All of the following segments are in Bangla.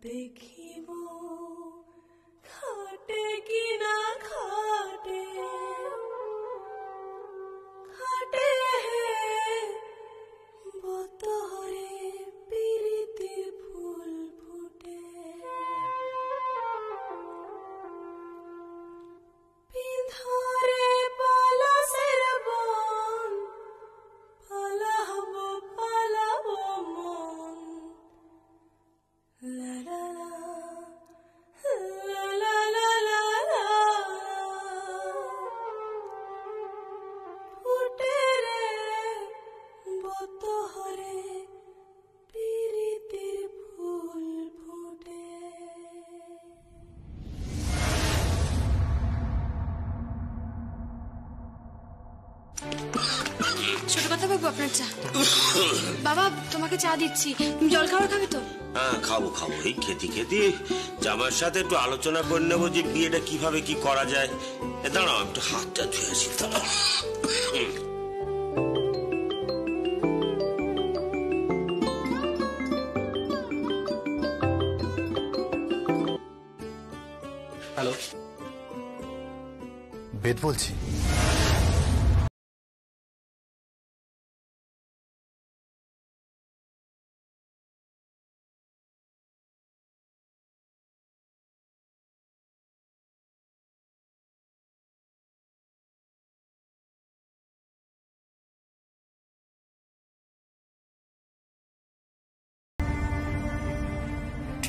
দেখিব খাটে কিনা খাটে খাটে বতরে পিরিতির ফুল ফুটে পিঁধরে পলাশের বন পালাবো পালাবো মন লা লা লা লা লা লা ফুটে রে বতরে পিরিতির ফুল ফুটে। ছোট কথা বাবু, আপনার চা। বাবা তোমাকে চা দিচ্ছি, জল খাবার খাবে তো? হ্যাঁ খাবো খাবো। এই খেতে খেতে জামার সাথে একটু আলোচনা করে নেবো যে বিয়েটা কিভাবে কি করা যায়। দাঁড়াও একটু হাতটা ধুয়ে আসি। হ্যালো, বেদ বলছি।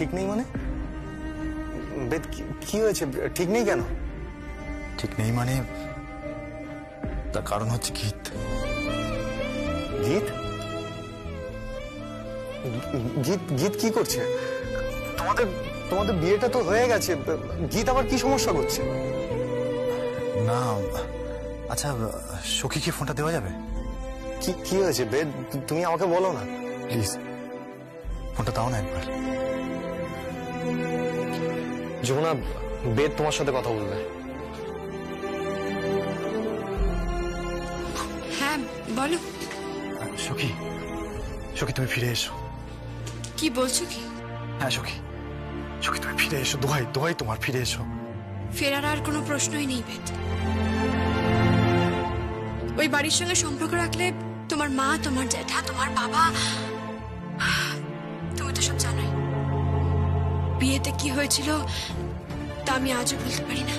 ঠিক নেই মানে? বেদ কি হয়েছে? ঠিক নেই কেন? ঠিক নেই মানে তার কারণ হচ্ছে গীত। গীত? গীত গীত কি করছে? তোমাদের বিয়েটা তো হয়ে গেছে, গীত আবার কি সমস্যা করছে? না আচ্ছা, সখী কি ফোনটা দেওয়া যাবে? কি হয়েছে বেদ? তুমি আমাকে বলো না প্লিজ, ফোনটা দাও না একবার। যমুনা, বেদ তোমার সাথে কথা বলবে। হ্যাঁ বলো। সখী, সখী তুমি ফিরে এসো। কি বলছো কি? হ্যাঁ সখী, সখী তুমি ফিরে এসো, দোহাই দোহাই তোমার, ফিরে এসো। ফেরার আর কোনো প্রশ্নই নেই বেদ। ওই বাড়ির সঙ্গে সম্পর্ক রাখলে তোমার মা, তোমার জ্যাঠা, তোমার বাবা, তুমি তো সব জানোই। বিয়েতে কি হয়েছিল তা আমি আজও বলতে পারি না।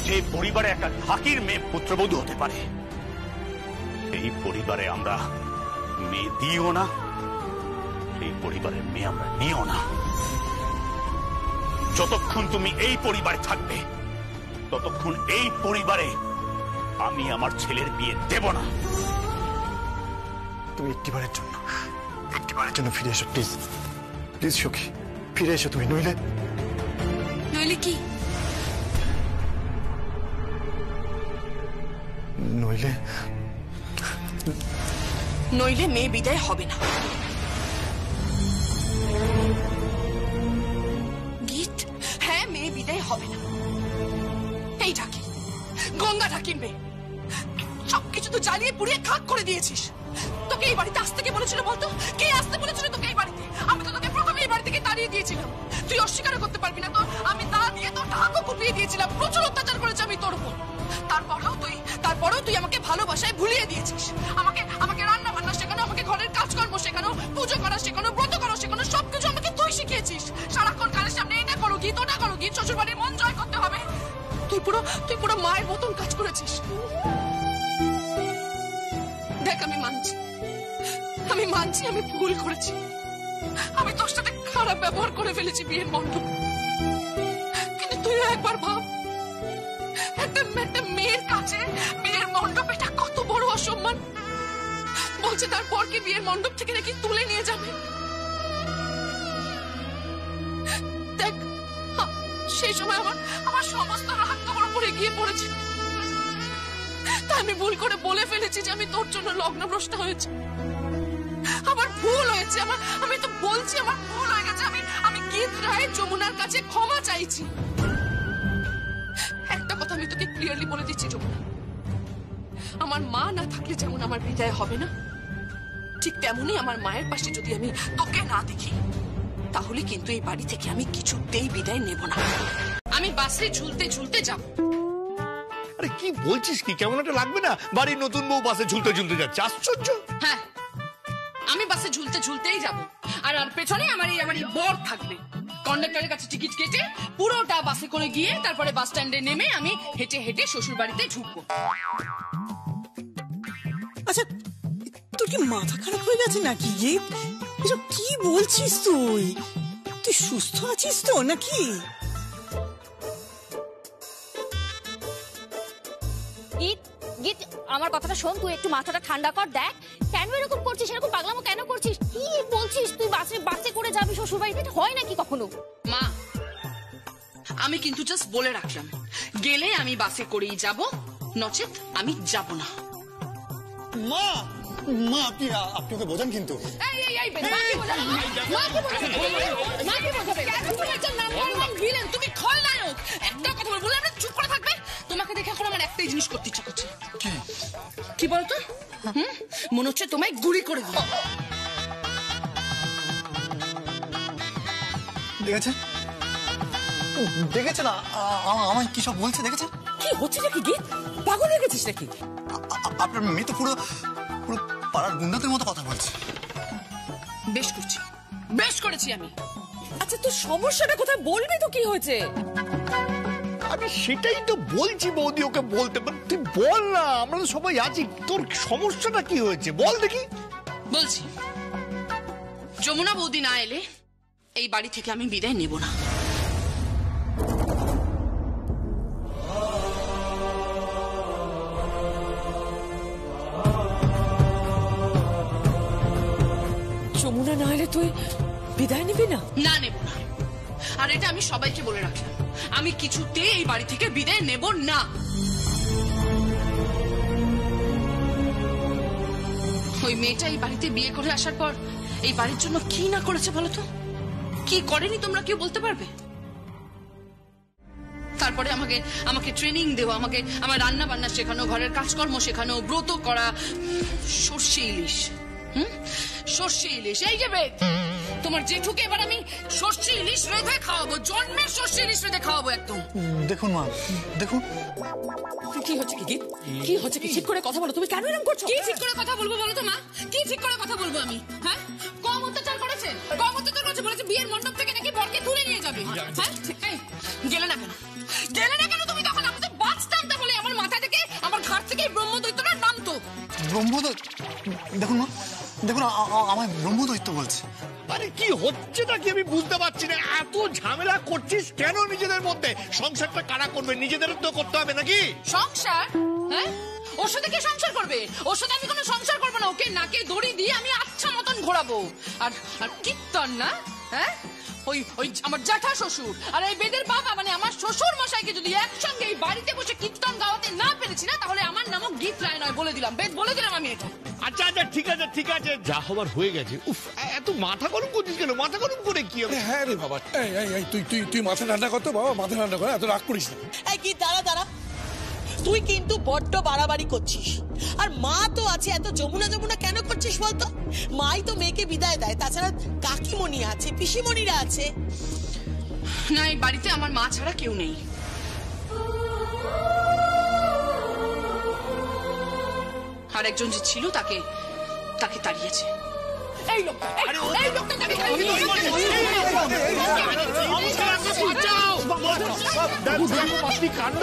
যে পরিবারে একটা ঢাকির মেয়ে পুত্রবধূ হতে পারে, সেই পরিবারে আমরা মেয়ে দিও না, সেই পরিবারের মেয়ে আমরা নিও না। যতক্ষণ তুমি এই পরিবারে থাকবে ততক্ষণ এই পরিবারে আমি আমার ছেলের বিয়ে দেব না। তুমি একটিবারের জন্য ফিরে এসো প্লিজ, প্লিজ সখী ফিরে এসো তুমি, নইলে কি? নইলে মেয়ে বিদায় হবে না। গীত? হ্যাঁ, মেয়ে বিদায় হবে না। এই ঢাকি, গঙ্গা ঢাকির মেয়ে, সবকিছু তো জ্বালিয়ে পুড়িয়ে খাক করে দিয়েছিস। তোকে এই বাড়িতে আসতে কে বলেছিল বলতো? কে আসতে বলেছিল তোকে এই বাড়িতে? আমি তো তোকে প্রথমে এই বাড়ি থেকে তাড়িয়ে দিয়েছিলাম। তুই অস্বীকার করতে পারবি না। তোর আমি তা দিয়ে তোর ঢাকও কুপিয়ে দিয়েছিলাম। প্রচুর অত্যাচার করেছে আমি তোর উপর। তারপরেও তুই আমাকে ভালোবাসায় ভুলিয়ে দিয়েছিস। আমাকে রান্না বান্না শেখানো, আমাকে ঘরের কাজকর্ম শেখানো, পুজো করা শেখানো, ব্রত করা শেখানো, সবকিছু আমাকে তুই শিখিয়েছিস। সারাক্ষণ কানের সামনে এটা করো গীত, ওটা করো গীত, শ্বশুর বাড়ির মন জয় করতে হবে। তুই পুরো মায়ের মতন কাজ করেছিস। দেখ, আমি মানছি আমি ভুল করেছি। আমি তোর সাথে খারাপ ব্যবহার করে ফেলেছি বিয়ের মণ্ডপ। কিন্তু তুইও একবার ভাব, একটা মেয়ের কাছে বিয়ের মণ্ডপ এটা কত বড় অসম্মান। বলছে তার পরকে বিয়ের মণ্ডপ থেকে নাকি তুলে নিয়ে যাবে। দেখ, সেই সময় আমার সমস্ত রাগ তোমার উপরে গিয়ে পড়েছে। তাই আমি ভুল করে বলে ফেলেছি যে আমি তোর জন্য লগ্নভ্রষ্ট হয়েছি। আমার ভুল হয়েছে, আমি তো বলছি আমার ভুল হয়ে গেছে। আমি গীত রায় যমুনার কাছে ক্ষমা চাইছি। একটা কথা আমি তোকে ক্লিয়ারলি বলে দিচ্ছি যমুনা, আমার মা না থাকলে যেমন আমার বিদায় হবে না, ঠিক তেমনি আমার মায়ের পাশে যদি আমি তোকে না দেখি, তাহলে কিন্তু এই বাড়ি থেকে আমি কিছুতেই বিদায় নেব না। আমি বাসে ঝুলতে ঝুলতে যাব। আরে কি বলছিস কি? কেমন একটা লাগবে না বাড়ির নতুন বউ বাসে ঝুলতে ঝুলতে যাচ্ছে, আশ্চর্য। হ্যাঁ, আমি বাসে ঝুলতে ঝুলতেই যাব, আর পেছনে আমার এই বর থাকবে। কন্ডাক্টরের কাছে টিকিট কেটে পুরোটা বাসে করে গিয়ে তারপরে বাস স্ট্যান্ডে নেমে আমি হেঁটে হেঁটে শ্বশুর বাড়িতে ঢুকবো। আচ্ছা, তোর কি মাথা খারাপ হয়ে গেছে নাকি? এসব কি বলছিস তুই? তুই সুস্থ আছিস তো নাকি? গীত, আমার কথাটা শোন, তুই একটু মাথাটা ঠান্ডা কর। দেখ কেন এরকম করছিস, এরকম পাগলামো কেন করছিস? কি বলছিস তুই? বাসে করে যাবি শ্বশুর বাড়িতে? হয় নাকি কখনো? মা, আমি কিন্তু জাস্ট বলে রাখলাম, গেলে আমি বাসে করেই যাব, নচেত আমি যাব না। মা মা আপনি ওকে বোঝান কিন্তু। তুমি খলনায়ক, একটা কথা বলবো না, চুপ করে থাকবে। তোমাকে দেখে এখন আমার একটাই জিনিস করতে ইচ্ছা করছে। কি বলতো? মনে হচ্ছে তোমায় গুলি করে দিই। দেখেছেন দেখেছেন আমায় কি সব বলছে? দেখেছেন কি হচ্ছে নাকি? গীত, পাগল হয়ে গেছিস নাকি? আপনার মেয়ে তো পুরো পুরো পাড়ার গুন্ডাদের মতো কথা বলছে। বেশ করেছি আমি। আচ্ছা, তোর সমস্যাটা কোথায় বলবি তো? কি হয়েছে? আমি সেটাই তো বলছি বৌদি, ওকে বলতে। তুই বল না, আমরা তো সবাই আছি। তোর সমস্যাটা কি হয়েছে বল দেখি। বলছি, যমুনা বৌদি না এলে এই বাড়ি থেকে আমি বিদায় নেব না। যমুনা না এলে তুই বিদায় নিবি না? না, নেব না। আর এটা আমি সবাইকে বলে রাখলাম, আমি কিছুতেই এই বাড়ি থেকে বিদায় নেব না। ওই মেয়েটা এই বাড়িতে বিয়ে করে আসার পর এই বাড়ির জন্য কি না করেছে বলো তো? কি করেনি তোমরা কেউ বলতে পারবে? তারপরে আমাকে ট্রেনিং দেওয়া, আমার রান্না বান্না শেখানো, ঘরের কাজকর্ম শেখানো, ব্রত করা, সর্ষে ইলিশ। সর্ষে ইলিশ, এই যে বেদ, তোমার জেঠুকে এবার আমি সর্ষে ইলিশ রেঁধে খাওয়াবো, জন্মের সর্ষে ইলিশ রেঁধে খাওয়াবো একদম। দেখুন মা, দেখুন কি হচ্ছে কি? কি হচ্ছে কি? ঠিক করে কথা বলো। তুমি কেন এরকম করছো? কি ঠিক করে কথা বলবো বলো তো মা? কি ঠিক করে কথা বলবো আমি? হ্যাঁ, কম অত্যাচার করেছে, বলেছে বিয়ের মণ্ডপ থেকে নাকি বরকে তুলে নিয়ে যাবে। হ্যাঁ, গেলে না কেন তুমি? তখন আমি তো বাঁচতাম, তাহলে আমার মাথা থেকে, আমার ঘাট থেকে ব্রহ্মদৈত্যটা নামতো। ব্রহ্মদৈত্য? দেখুন মা, দেখুন আমায় ব্রহ্মদৈত্য বলছে। আরে কি হচ্ছে নাকি আমি বুঝতে পারছি না। এত ঝামেলা করছিস কেন নিজেদের মধ্যে? সংসারটা কারা করবে? নিজেদের তো করতে হবে নাকি? সংসার? হ্যাঁ, ওর সাথে কে সংসার করবে? ওর সাথে আমি কোনো সংসার করবো না। ওকে নাকে দড়ি দিয়ে আমি আচ্ছা মতন ঘোরাবো। আর কীর্তন না? হ্যাঁ, ওই আমার জ্যাঠা শ্বশুর আর এই বেদের বাবা, মানে আমার শ্বশুর মশাইকে যদি একসঙ্গে এই বাড়িতে বসে কীর্তন গাওয়াতে না পেরেছি না, তাহলে আমার নামও গীত রায় নয়, বলে দিলাম। বেদ, বলে দিলাম আমি এটা। আচ্ছা আচ্ছা, ঠিক আছে, যা হবার হয়ে গেছে। উফ, এত মাথা গরম করছিস কেন? মাথা গরম করে কি হবে? হ্যাঁ রে বাবা, তুই মাথা ঠান্ডা কর তো বাবা, মাথা ঠান্ডা কর, এত রাগ করিস না। এই কি, দাঁড়া, তুই কিন্তু বড্ড বাড়াবাড়ি করছিস। আর মা তো আছে, এত যমুনা কেন করছিস বলতো? মাই তো মেয়েকে বিদায় দেয়, তাছাড়া কাকিমণি আছে, পিসিমণিরা আছে। না, এই বাড়িতে আমার মা ছাড়া কেউ নেই। আর একজন যে ছিল তাকে তাড়িয়েছে। এই লোকটা তাকে কাণ্ড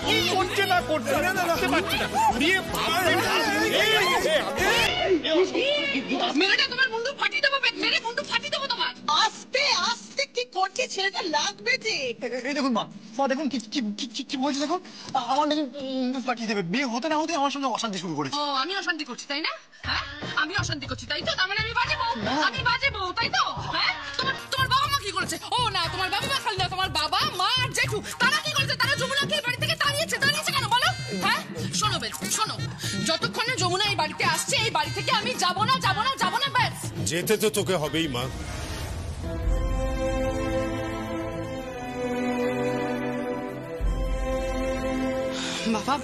কি করছে না করছে বুঝতে পারছি না। মেয়েটা তোমার মুন্ডু ফাটিয়ে দেবো, মেরে মুন্ডু ফাটিয়ে দেবো তোমার। আস্তে আস্তে কি করছে ছেলেটা, লাগবে যে। এই দেখুন মা, দেখুন কি বলছে দেখুন। আমার নাকি পাঠিয়ে দেবে। বিয়ে হতে না হতে আমার সঙ্গে অশান্তি শুরু করেছে। ও, আমি অশান্তি করছি তাই না? হ্যাঁ, আমি অশান্তি করছি তাই তো? তার মানে আমি বাজেবো তাই তো? হ্যাঁ, তোমার বাবা মা কি করেছে? ও না, তোমার বাবা মা খালি না, তোমার বাবা মা আর জেঠু, তারা কি করেছে? তারা যমুনাকে এই বাড়ি থেকে তাড়িয়েছে কেন বলো? হ্যাঁ, শোনো বেশ, শোনো, যতক্ষণ না যমুনা এই বাড়িতে আসছে, এই বাড়ি থেকে আমি যাবো না ব্যাস। যেতে তো তোকে হবেই মা। বাবা,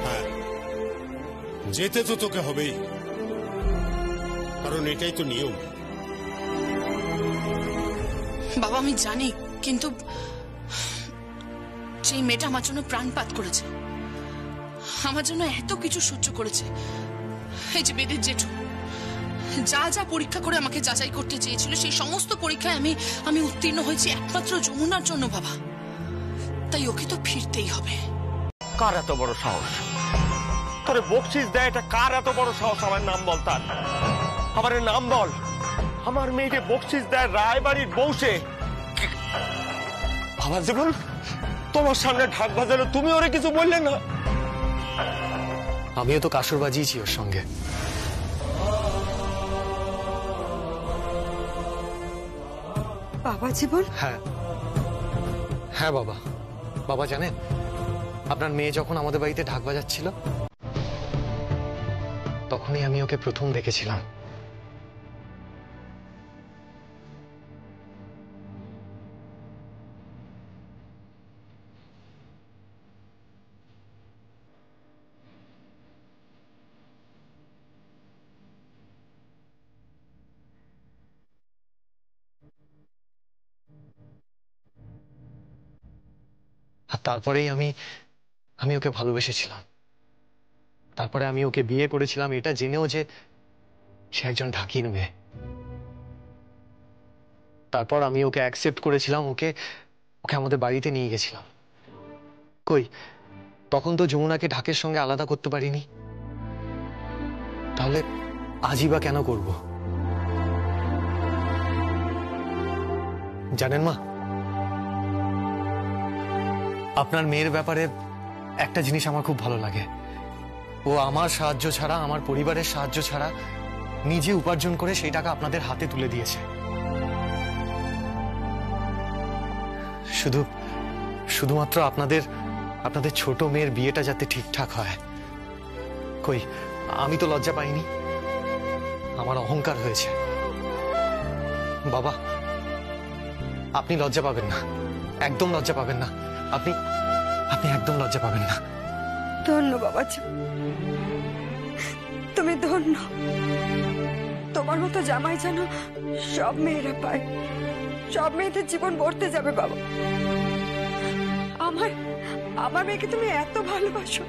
হ্যাঁ, যেতে তো তোকে হবেই, কারণ এটাই তো নিয়ম। বাবা আমি জানি, কিন্তু সেই মেয়েটা আমার জন্য প্রাণপাত করেছে, আমার জন্য এত কিছু সহ্য করেছে। এই যে বেদের জেঠু যা যা পরীক্ষা করে আমাকে যাচাই করতে চেয়েছিল, সেই সমস্ত পরীক্ষায় আমি উত্তীর্ণ হয়েছি একমাত্র যমুনার জন্য বাবা। তাই ওকে তো ফিরতেই হবে। কার এত বড় সাহস তোরে বকশিস দেয়? এটা কার এত বড় সাহস? আমার নাম বল, তার আমার নাম বল। আমার মেয়েকে বকশিস দেয় রায়বাড়ির বউসে। বাবা জীবন, তোমার সামনে ঢাক বাজালো, তুমি ওরে কিছু বললে না? আমিও তো কাসর বাজিয়েছি ওর সঙ্গে। বাবা জীবন? হ্যাঁ হ্যাঁ বাবা। বাবা জানেন, আপনার মেয়ে যখন আমাদের বাড়িতে ঢাক বাজাচ্ছিল, তখনই আমি ওকে প্রথম দেখেছিলাম। আর তারপরেই আমি ওকে ভালোবেসেছিলাম। তারপরে আমি ওকে বিয়ে করেছিলাম, এটা জেনেও যে সে একজন ঢাকির মেয়ে। তারপর আমি ওকে অ্যাকসেপ্ট করেছিলাম, ওকে আমাদের বাড়িতে নিয়ে গেছিলাম। কই, তখন তো যমুনাকে ঢাকের সঙ্গে আলাদা করতে পারিনি, তাহলে আজই বা কেন করব? জানেন মা, আপনার মেয়ের ব্যাপারে একটা জিনিস আমার খুব ভালো লাগে। ও আমার সাহায্য ছাড়া, আমার পরিবারের সাহায্য ছাড়া নিজে উপার্জন করে সেই টাকা আপনাদের হাতে তুলে দিয়েছে। শুধুমাত্র আপনাদের ছোট মেয়ের বিয়েটা যাতে ঠিকঠাক হয়। কই, আমি তো লজ্জা পাইনি, আমার অহংকার হয়েছে। বাবা, আপনি লজ্জা পাবেন না, একদম লজ্জা পাবেন না। আপনি একদম লজ্জা পাবেন না। ধন্য বাবাজি, তুমি ধন্য। তোমার মতো জামাই যেন সব মেয়েরা পায়, সব মেয়েদের জীবন ভরতে যাবে বাবা। আমার মেয়েকে তুমি এত ভালোবাসো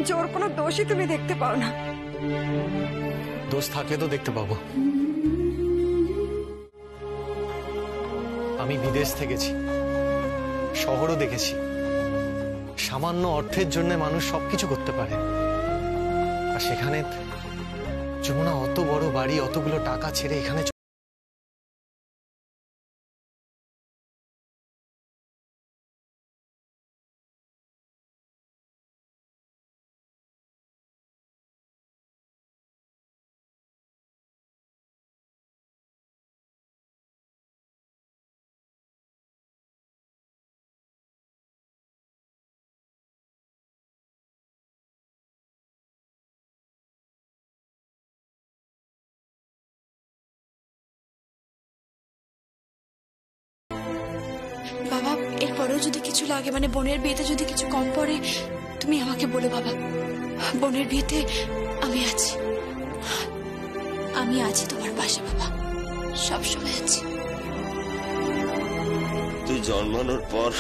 যে ওর কোনো দোষই তুমি দেখতে পাও না। দোষ থাকলে তো দেখতে পাবো। আমি বিদেশ থেকেছি, শহরও দেখেছি। সামান্য অর্থের জন্য মানুষ সবকিছু করতে পারে, আর সেখানে যমুনা অত বড় বাড়ি, অতগুলো টাকা ছেড়ে এখানে বাবা, এরপরেও যদি কিছু লাগে, মানে বোনের বিয়েতে যদি কিছু কম পড়ে, তুমি আমাকে বলো বাবা। বোনের বিয়েতে আমি আছি তোমার পাশে বাবা, সবসময় আছি। তুই জন্মানোর পর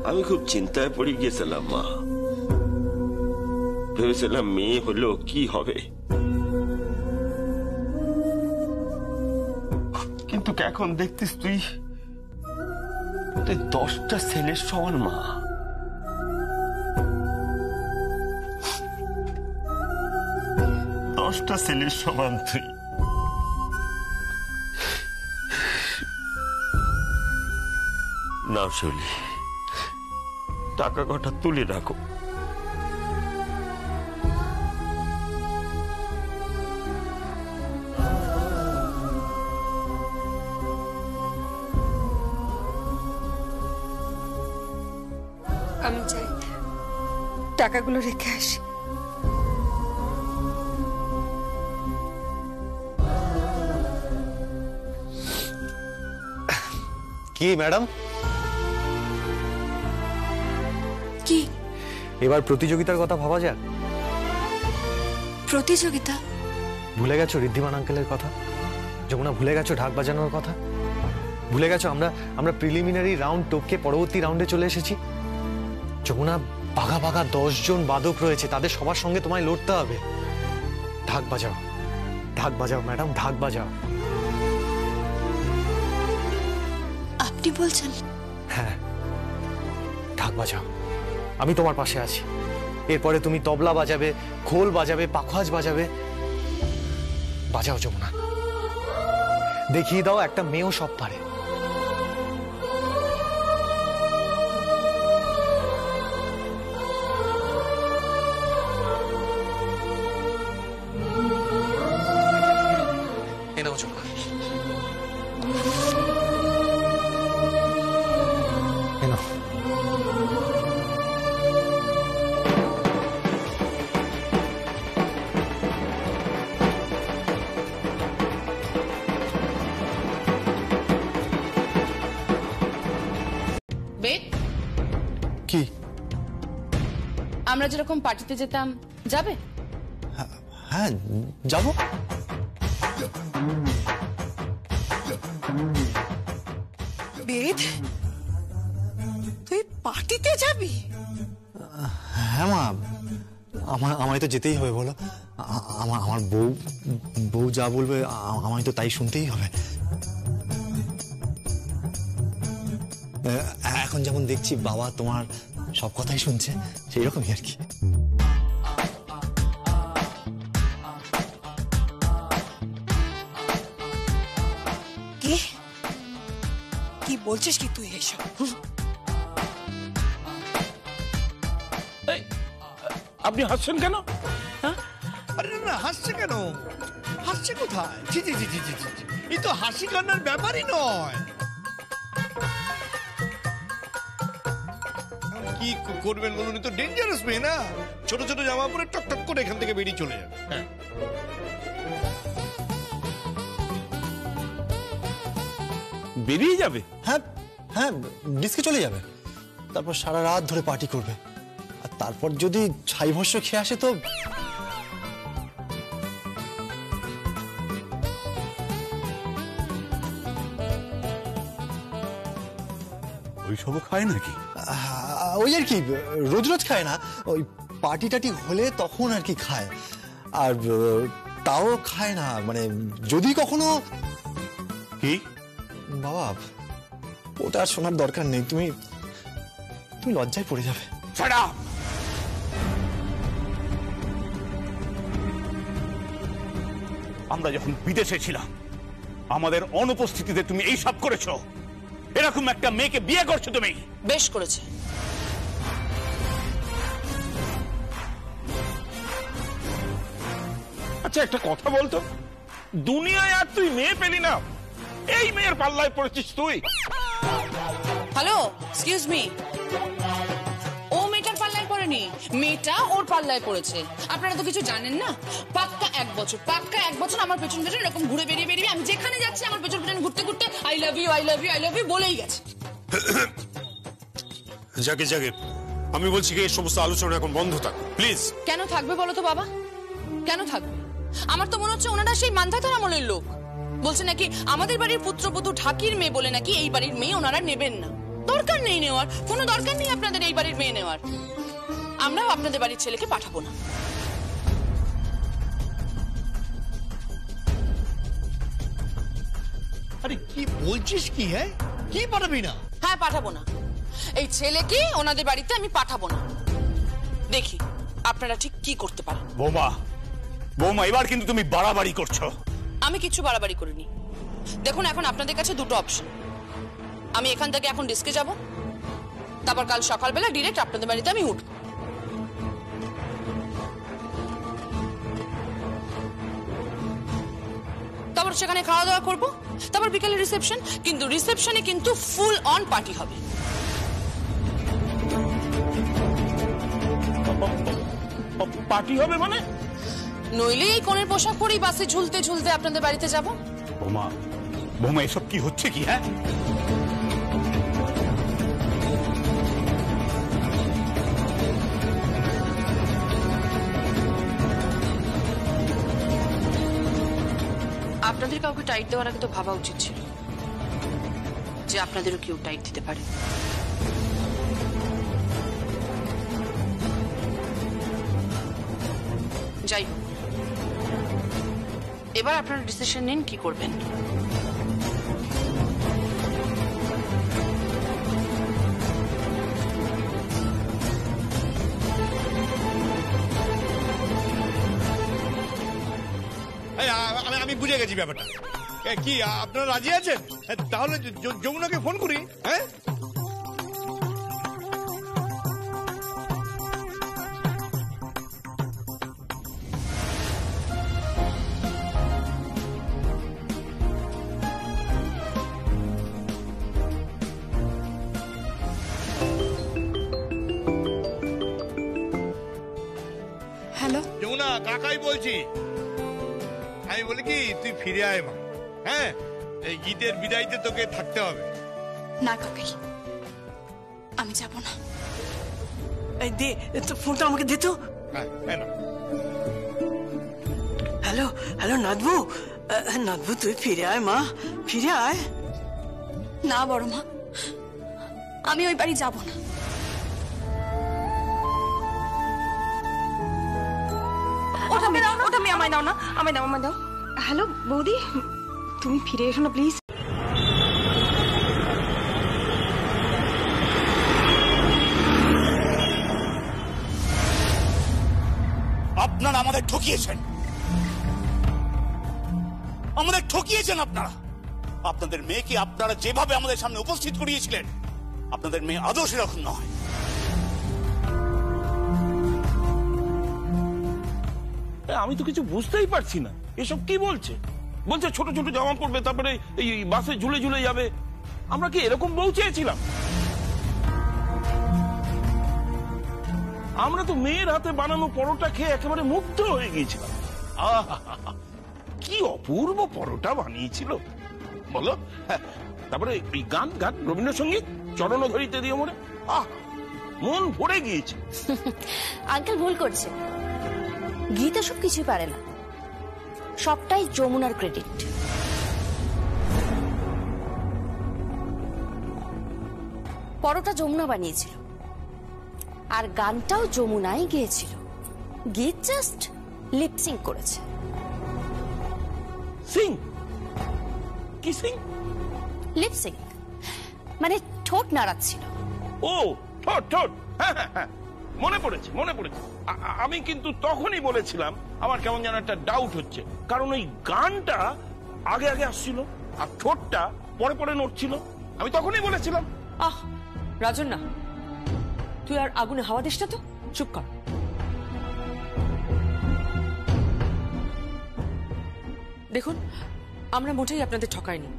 আমি খুব চিন্তায় পড়ে গিয়েছিলাম মা। ভেবেছিলাম মেয়ে হলো কি হবে, কিন্তু এখন দেখতিস তুই 10টা ছেলের সমান মা। দশটা ছেলের সমান তুই। নাও শৈলী, টাকা কটা তুলে রাখো। আমি চাই টাকাগুলো রেখে আসি। কি ম্যাডাম, কি এবার প্রতিযোগিতার কথা ভাবা যাক? প্রতিযোগিতা? ভুলে গেছো ঋদ্ধিমান আঙ্কেলের কথা? যমুনা, ভুলে গেছো ঢাক বাজানোর কথা? ভুলে গেছো আমরা প্রিলিমিনারি রাউন্ড টপকে পরবর্তী রাউন্ডে চলে এসেছি? যমুনা, বাঘা বাঘা 10 জন বাদক রয়েছে, তাদের সবার সঙ্গে তোমায় লড়তে হবে। ঢাক বাজাও, ঢাক বাজাও ম্যাডাম, ঢাক বাজাও। আপনি বলছেন? হ্যাঁ, ঢাক বাজাও, আমি তোমার পাশে আছি। এরপরে তুমি তবলা বাজাবে, খোল বাজাবে, পাখোয়াজ বাজাবে। বাজাও যমুনা, দেখিয়ে দাও একটা মেয়েও সব পারে। এনাও যমুনা, এনাও। বেদ, কি? আমরা যেরকম পার্টিতে যেতাম, যাবে? হ্যাঁ, যাবো। বেদ, তুই পার্টিতে যাবি? হ্যাঁ মা, আমায় তো যেতেই হবে, বলো। আমার বউ যা বলবে আমায় তো তাই শুনতেই হবে। এখন যেমন দেখছি বাবা তোমার সব কথাই শুনছে, সেই রকমই আর কি। কি বলছিস কি তুই এসব? আপনি হাসছেন কেন? আরে না, হাসছে কেন? হাসছে কোথায়? জি জি জি জি জি জি, এই তো হাসি কান্নার ব্যাপারই নয়। কি করবেন বলুন, তো ডেঞ্জারাস মেয়ে না, ছোট ছোট জামা পরে টক টক করে এখান থেকে বেরিয়ে চলে যাবে। হ্যাঁ, বেরিয়ে যাবে? হ্যাঁ হ্যাঁ, ডিস্কে চলে যাবে, তারপর সারা রাত ধরে পার্টি করবে, আর তারপর যদি ছাই ভস্য খেয়ে আসে তো ওইসবও খায় নাকি? ওই আর কি, রোজ রোজ খায় না, ওই পার্টি টাটি হলে তখন আর কি খায়। আর তাও খায় না, মানে যদি কখনো। কি বাবা, ওটা আর শোনার দরকার নেই, তুমি লজ্জায় পড়ে যাবে। আমরা যখন বিদেশে ছিলাম, আমাদের অনুপস্থিতিতে তুমি এই সব করেছো। এরকম একটা মেয়েকে বিয়ে করছো তুমি? বেশ করেছে। আচ্ছা, একটা কথা বলতো, দুনিয়ায় আর তুই মেয়ে পেলি না, এই মেয়ের পাল্লায় পড়েছিস তুই। হ্যালো, এক্সকিউজ মি, ও মেয়েটার পাল্লায় পড়েনি, মেয়েটা ওর পাল্লায় পড়েছে। আপনারা তো কিছু জানেন না। পাক্কা 1 বছর, পাক্কা 1 বছর আমার পেছন পেছন এরকম ঘুরে বেরিয়ে আমি যেখানে যাচ্ছি আমার পেছন পেছন ঘুরতে ঘুরতে I love you I love you I love you বলেই গেছে। জাগে আমি বলছি কি, এই সমস্ত আলোচনা এখন বন্ধ থাক প্লিজ। কেন থাকবে বলো তো বাবা, কেন থাকবে? আমার তো মনে হচ্ছে ওনারা সেই মান্ধাতার আমলের লোক। বলছে নাকি আমাদের বাড়ির পুত্রবধূ ঢাকির মেয়ে বলে নাকি এই বাড়ির মেয়ে ওনারা নেবেন না। দরকার নেই নেওয়ার, কোনো দরকার নেই আপনাদের এই বাড়ির মেয়ে নেওয়ার। আমরাও আপনাদের বাড়ির ছেলেকে পাঠাবো না। আরে কি বলছিস কি? হ্যাঁ, কি পাঠাবি না? হ্যাঁ, পাঠাবো না। এই ছেলেকে ওনাদের বাড়িতে আমি পাঠাবো না। দেখি আপনারা ঠিক কি করতে পারেন। বৌমা, এবার কিন্তু তুমি বাড়াবাড়ি করছো। আমি কিছু বাড়াবাড়ি করিনি। দেখুন, এখন আপনাদের কাছে দুটো অপশন। আমি এখান থেকে এখন ডিস্কে যাব, তারপর কাল সকালবেলা ডিরেক্ট আপনাদের বাড়িতে আমি উঠব। তারপর সেখানে খাওয়া দাওয়া করব, তারপর বিকালে রিসেপশন। কিন্তু রিসেপশনে কিন্তু ফুল অন পার্টি হবে। পার্টি হবে মানে? নইলে এই কোণের পোশাক পরেই বাসে ঝুলতে ঝুলতে আপনাদের বাড়িতে যাব। বৌমা, এসব কি হচ্ছে কি? হ্যাঁ, আপনাদের কাউকে টাইট দেওয়ার আগে তো ভাবা উচিত ছিল যে আপনাদেরও কেউ টাইট দিতে পারে। যাই হোক, এবার আপনারা ডিসিশন নিন কি করবেন। আমি বুঝে গেছি ব্যাপারটা। কি আপনারা রাজি আছেন? তাহলে যমুনাকে ফোন করি। হ্যাঁ, হ্যালো যমুনা, কাকাই বলছি। আমি বলি কি, তুই ফিরে আয় মা। হ্যাঁ, এই গীতের বিদায়তে তোকে থাকতে হবে। না কাকাই, আমি যাব না। এই দে তো, ফোনটা আমাকে দে তো। হ্যালো হ্যালো, নাদবু, নাদবু তুই ফিরে আয় মা, ফিরে আয়। না বড় মা, আমি ওই বাড়ি যাব না। ওটা আমি আমায় দাও না, আমায় দাও। হ্যালো বৌদি, তুমি ফিরে এসো না প্লিজ। আপনারা আমাদের ঠকিয়েছেন, আপনারা। আপনাদের মেয়েকে আপনারা যেভাবে আমাদের সামনে উপস্থিত করিয়েছিলেন, আপনাদের মেয়ে আদৌ সেরকম নয়। আমি তো কিছু বুঝতেই পারছি না, এসব কি বলছে। বলছে ছোট ছোট জামা পড়বে, তারপরে এই বাসে ঝুলে ঝুলে যাবে। আমরা কি এরকম বউ চেয়েছিলাম? আমরা তো মেয়ের হাতে বানানো পরোটা খেয়ে একেবারে মুগ্ধ হয়ে গিয়েছিলাম। আহা, কি অপূর্ব পরোটা বানিয়েছিল বলো। তারপরে এই গান রবীন্দ্রসঙ্গীত, চরণ ধরিতে দিয়ে মনে, মন ভরে গিয়েছে। আঙ্কেল ভুল করছে, গীতা সব কিছুই পারে না, সবটাই যমুনার ক্রেডিট। পরোটা যমুনা বানিয়েছিল, আর গানটাও যমুনাই গেয়েছিল। গীত জাস্ট লিপসিং করেছে। সিং? কি সিং? লিপসিং মানে ঠোঁট নাড়াচ্ছিল। ও ঠোঁট, হ্যাঁ, মনে পড়েছে। আমি কিন্তু তখনই বলেছিলাম আমার কেমন যেন একটা ডাউট হচ্ছে, কারণ ওই গানটা আগে আসছিল আর ঠোঁটটা পরে নড়ছিল। আমি তখনই বলেছিলাম। রাজন না, তুই আর আগুনে হাওয়া দিস না তো, চুপ কর। দেখুন, আমরা মোটেই আপনাদের ঠকাইনি,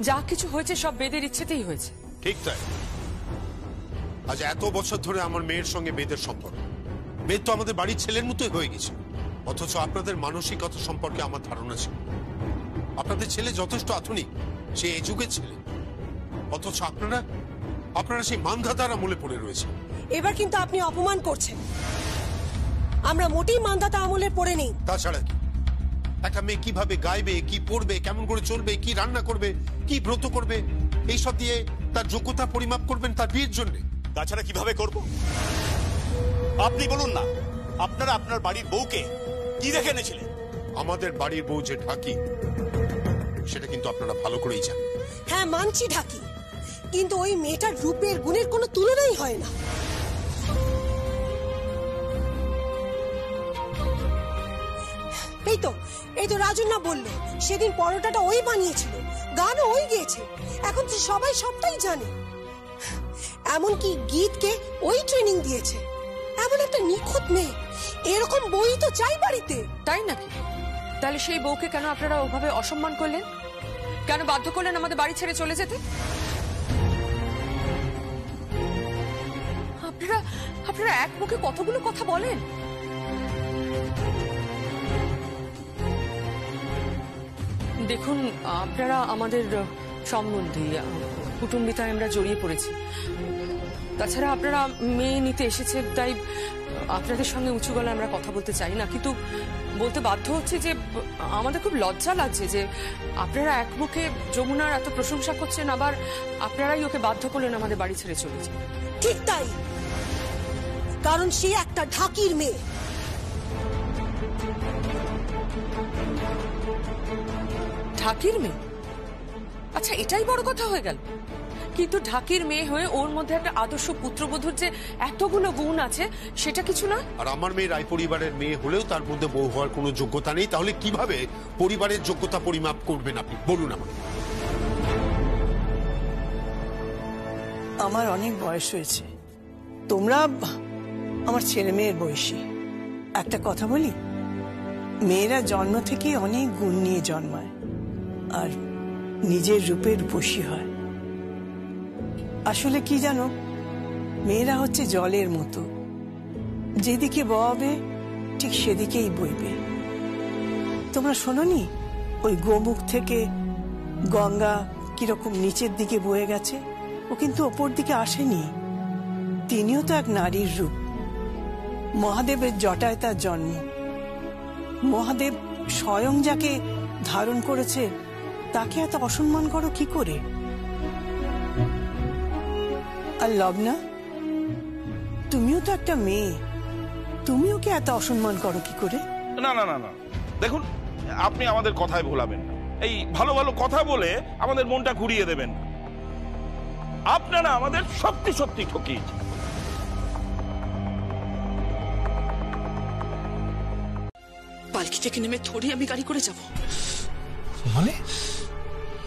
যা কিছু হয়েছে সব বেদের ইচ্ছেতেই হয়েছে। ঠিক তাই। আজ এত বছর ধরে আমার মেয়ের সঙ্গে বেদের সম্পর্ক, বেদ তো আমাদের বাড়ির ছেলের মতোই হয়ে গেছে। অথচ আপনাদের মানসিকতা সম্পর্কে আমার ধারণা ছিল আপনাদের ছেলে যথেষ্ট আধুনিক, সে এই যুগের ছেলে। অথচ আপনারা সেই মানধাতার আমলে পড়ে রয়েছে। এবার কিন্তু আপনি অপমান করছেন। আমরা মোটেই মানধাতা আমলে পড়ে নেই। তাছাড়া কি, একটা মেয়ে কিভাবে গাইবে, কি পড়বে, কেমন করে চলবে, কি রান্না করবে, কি ব্রত করবে, এইসব দিয়ে তার যোগ্যতা পরিমাপ করবেন তার বিয়ের জন্য। তাছাড়া কিভাবে করব? আপনি বলুন না, আপনারা আপনার বাড়ির বউকে কি দেখে এনেছিলেন? আমাদের বাড়ির বউ যে ঢাকি, সেটা কিন্তু আপনারা ভালো করেই জানেন। হ্যাঁ মানছি ঢাকি, কিন্তু ওই মেয়েটার রূপের গুণের কোনো তুলনাই হয় না। এই তো রাজন না বললো সেদিন পরোটাটা ওই বানিয়েছিল, গানও ওই গেয়েছে। এখন তো সবাই সবটাই জানে। এমনকি গীতকে ওই ট্রেনিং দিয়েছে। এমন একটা নিখুঁত মেয়ে, এরকম বই তো চাই বাড়িতে। তাই নাকি? তাহলে সেই বউকে কেন আপনারা ওভাবে অসম্মান করলেন? কেন বাধ্য করলেন আমাদের বাড়ি ছেড়ে চলে যেতে? আপনারা এক মুখে কতগুলো কথা বলেন। দেখুন, আপনারা আমাদের সম্বন্ধী, কুটুম্বিতায় আমরা জড়িয়ে পড়েছি। তাছাড়া আপনারা মেয়ে নিতে এসেছেন, তাই আপনাদের সঙ্গে উঁচু গলায় আমরা কথা বলতে চাই না, কিন্তু বলতে বাধ্য হচ্ছে যে আমাদের খুব লজ্জা লাগছে যে আপনারা এক মুখে যমুনার এত প্রশংসা করছেন, আবার আপনারাই ওকে বাধ্য করলেন আমাদের বাড়ি ছেড়ে চলে যেতে। ঠিক তাই, কারণ সে একটা ঢাকির মেয়ে। ঢাকির মেয়ে? আচ্ছা, এটাই বড় কথা হয়ে গেল। কিন্তু ঢাকির মেয়ে হয়ে ওর মধ্যে একটা আদর্শ পুত্রবধূর যে এতগুলো গুণ আছে সেটা কিছু না। আর আমার মেয়ে রায় পরিবারের মেয়ে হলেও তার মধ্যে বউ হওয়ার কোনো যোগ্যতা নেই, তাহলে কিভাবে পরিবারের যোগ্যতা পরিমাপ করবেন আপনি বলুন আমাকে। আমার অনেক বয়স হয়েছে, তোমরা আমার ছেলে মেয়ের বয়সী। একটা কথা বলি, মেয়েরা জন্ম থেকে অনেক গুণ নিয়ে জন্মায় আর নিজের রূপের বশী হয়। আসলে কি জানো, মেয়েরা হচ্ছে জলের মতো, যেদিকে বওয়াবে ঠিক সেদিকেই বইবে। তোমরা শোনোনি ওই গোমুখ থেকে গঙ্গা কিরকম নিচের দিকে বয়ে গেছে? ও কিন্তু ওপর দিকে আসেনি, তিনিও তো এক নারীর রূপ। মহাদেবের জটায় তার জন্ম। মহাদেব স্বয়ং যাকে ধারণ করেছে তাকে এত অসম্মান করো কি করে? আর লবনা, তুমিও তো একটা মেয়ে, তুমিও কি এত অসম্মান করো কি করে? না না না না, দেখুন আপনি আমাদের কথায় ভোলাবেন না। এই ভালো ভালো কথা বলে আমাদের মনটা ঘুরিয়ে দেবেন না। আপনারা আমাদের সত্যি সত্যি ঠকিয়েছেন। পালকি থেকে নেমে থোড়ি আমি গাড়ি করে যাব।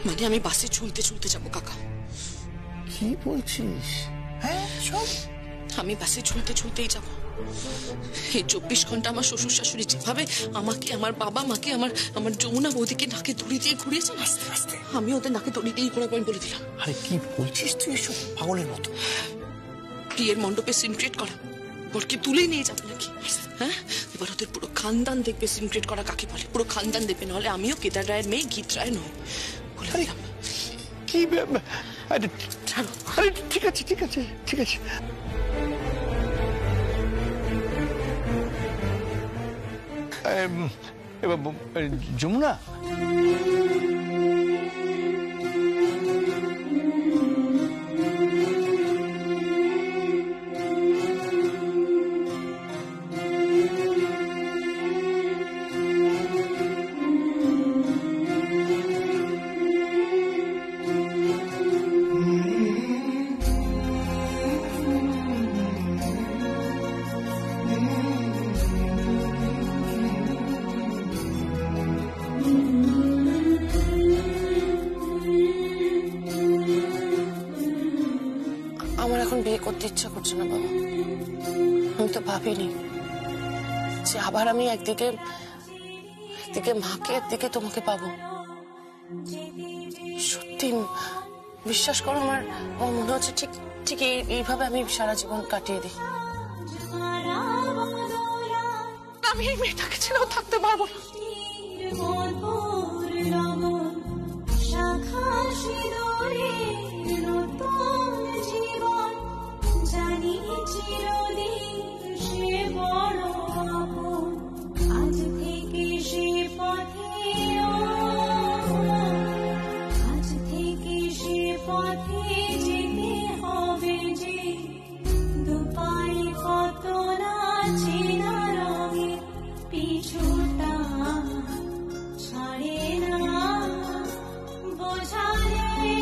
মানে আমি বাসে ঝুলতে ঝুলতে যাব কাকা। কি বলছিস? হ্যাঁ, সব আমি বাসে ঝুলতে ঝুলতেই যাব। এই 24 ঘন্টা আমার শ্বশুর শাশুড়ি যেভাবে আমাকে, আমার বাবা মাকে, আমার যমুনা বৌদিকে নাকে দড়ি দিয়ে ঘুরিয়েছে, আমি ওদের নাকে দড়ি দিয়ে ঘোরাবো আমি বলে দিলাম। আরে কি বলছিস তুই এসব পাগলের মতো? বিয়ের মণ্ডপে সিনক্রেট করা, বরকে তুলে নিয়ে যাবে নাকি? হ্যাঁ, এবার ওদের পুরো খানদান দেখবে সিনক্রেট করা কাকে বলে। পুরো খানদান দেখবে, নাহলে আমিও কেদার রায়ের মেয়ে গীত রায় নয় বলে দিলাম। কি আরে ঠিক আছে ঠিক আছে ঠিক আছে। যমুনা, বিয়ে করতে ইচ্ছা করছে না বাবা। আমি তো ভাবিনি যে আবার আমি একদিকে মাকে, একদিকে তোমাকে পাবো। সত্যি বিশ্বাস করো, আমার মনে হচ্ছে ঠিক ঠিক এইভাবে আমি সারা জীবন কাটিয়ে দিই। আমি এই মেয়েটাকে ছেড়েও থাকতে পারবো না। ছাড়ে না বোঝালে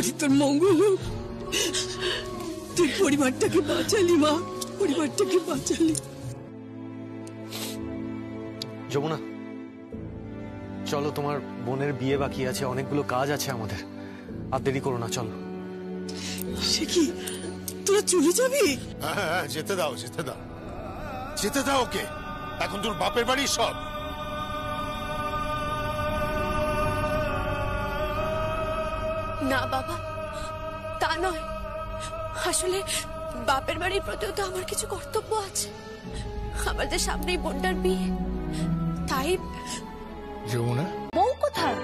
করি তোর মঙ্গল হোক। তুই পরিবারটাকে বাঁচালি মা, পরিবারটাকে বাঁচালি। যমুনা, চলো, তোমার বোনের বিয়ে বাকি আছে, অনেকগুলো কাজ আছে আমাদের, আর দেরি করো না, চলো। সে কি, তোরা চলে যাবি? হ্যাঁ, যেতে দাও, যেতে দাও, যেতে দাও ওকে। এখন তোর বাপের বাড়ি সব। না বাবা, তা নয়। আসলে বাপের বাড়ির প্রতিও তো আমার কিছু কর্তব্য আছে। আমাদের সামনেই বোনটার বিয়ে, তাই। যমুনা, বউ কোথায়?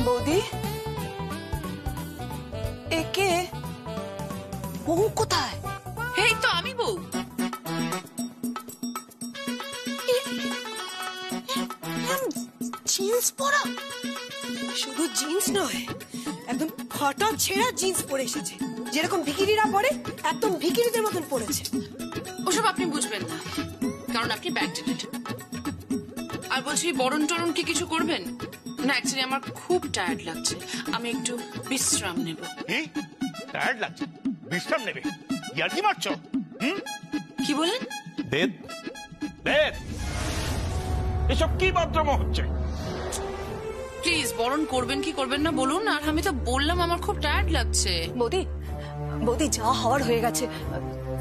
বৌদি, একে বউ কোথায়? এই তো আমি বউ। জিন্স পরা, শুধু জিন্স নয়, একদম ফাটা ছেঁড়া জিন্স পরে এসেছে, যেরকম ভিখিরিরা পরে একদম ভিখিরিদের মতন পড়েছে। ওসব আপনি বুঝবেন না, কারণ আপনি ব্যাকডেটেড। আর বলছি, বরণ টরণ কি কিছু করবেন না? অ্যাকচুয়ালি আমার খুব টায়ার্ড লাগছে, আমি একটু বিশ্রাম নেব। টায়ার্ড লাগছে, বিশ্রাম নেবে? ইয়ার্কি মারছো? কি বলেন? বেদ, বেদ, এসব কি বাদ্রম হচ্ছে? প্লিজ, বরণ করবেন কি করবেন না বলুন। আর আমি তো বললাম আমার খুব টায়ার্ড লাগছে। বৌদি, বৌদি, যা হওয়ার হয়ে গেছে,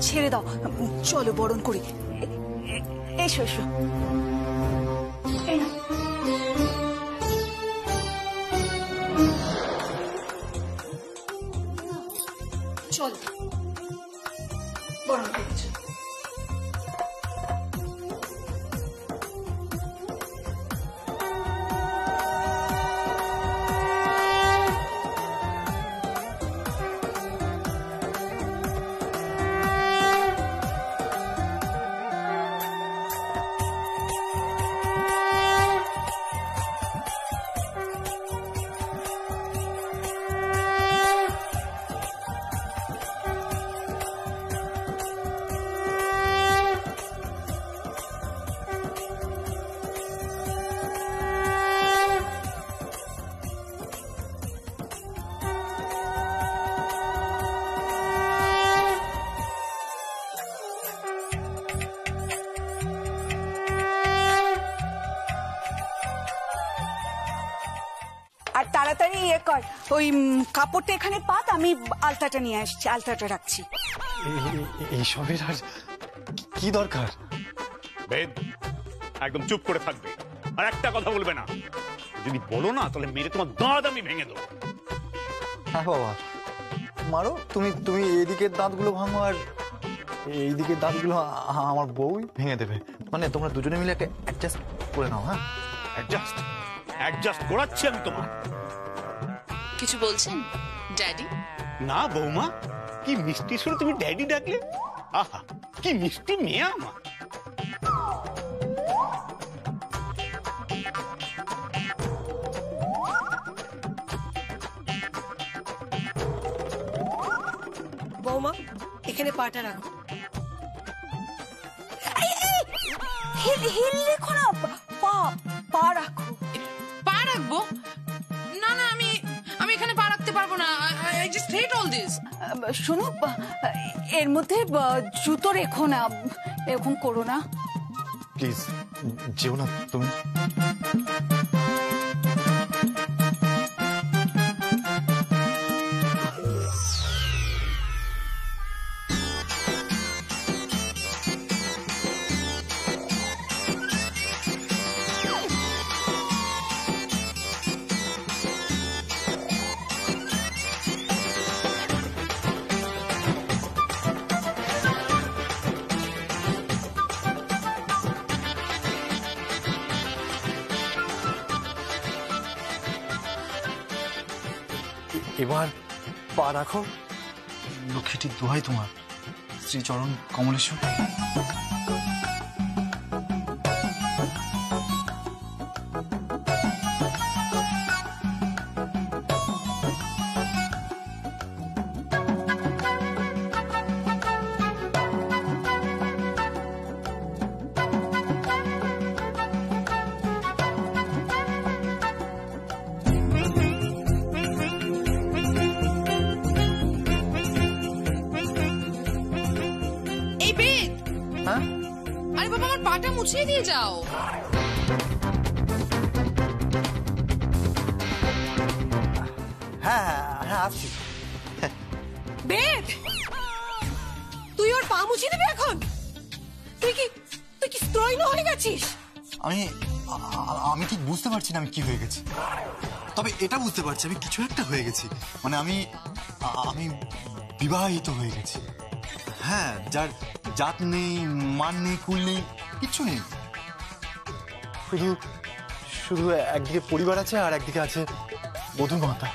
ছেড়ে দাও, চলো বরণ করি। এসো এসো। চলো বরণ করি। আর তাড়াতাড়ি ইয়ে কর, ওই কাপড়টা এখানে পাত, আমি আলতাটা নিয়ে আসছি, আলতাটা রাখছি। এইসবের আর কি দরকার? বেদ, একদম চুপ করে থাকবে, আর একটা কথা বলবে না। যদি বলো না, তাহলে মেরে তোমার দাঁত আমি ভেঙে দেবো। হ্যাঁ বাবা, মারো, তুমি তুমি এইদিকের দাঁতগুলো ভাঙো, আর এইদিকের দাঁতগুলো আমার বউই ভেঙে দেবে। মানে তোমরা দুজনে মিলে একটা অ্যাডজাস্ট করে নাও। হ্যাঁ, অ্যাডজাস্ট অ্যাডজাস্ট করাচ্ছি আমি তোমার। কিছু বলছেন ড্যাডি? না বৌমা, কি মিষ্টি শুনে তুমি ড্যাডি ডাকলে। আহা, কি মিষ্টি মেয়ে আমার। বৌমা, এখানে পাটা রাখো। হিল রেখো না, পা রাখো। পা রাখবো না? না, আমি এখানে পা রাখতে পারবো না। I just hate all this. শোনো, এর মধ্যে জুতো রেখো না, এরকম করো না প্লিজ। যেও না তুমি। এবার পা রাখো। লক্ষ্মীটির দোহাই তোমার, শ্রীচরণ কমলেশ্বর। পাটা মুছিয়ে দিয়ে যাও। হ্যাঁ হ্যাঁ আসছি। বেদ, তুই ওর পা মুছিয়ে দিবি এখন? তুই কি স্ত্রৈণ হয়ে গেছিস? আমি ঠিক বুঝতে পারছি না আমি কি হয়ে গেছি, তবে এটা বুঝতে পারছি আমি কিছু একটা হয়ে গেছি। মানে আমি বিবাহিত হয়ে গেছি। হ্যাঁ, যার জাত নেই, মান নেই, কুল নেই, কিচ্ছু নেই। শুধু একদিকে পরিবার আছে আর একদিকে আছে বধূ মাতা।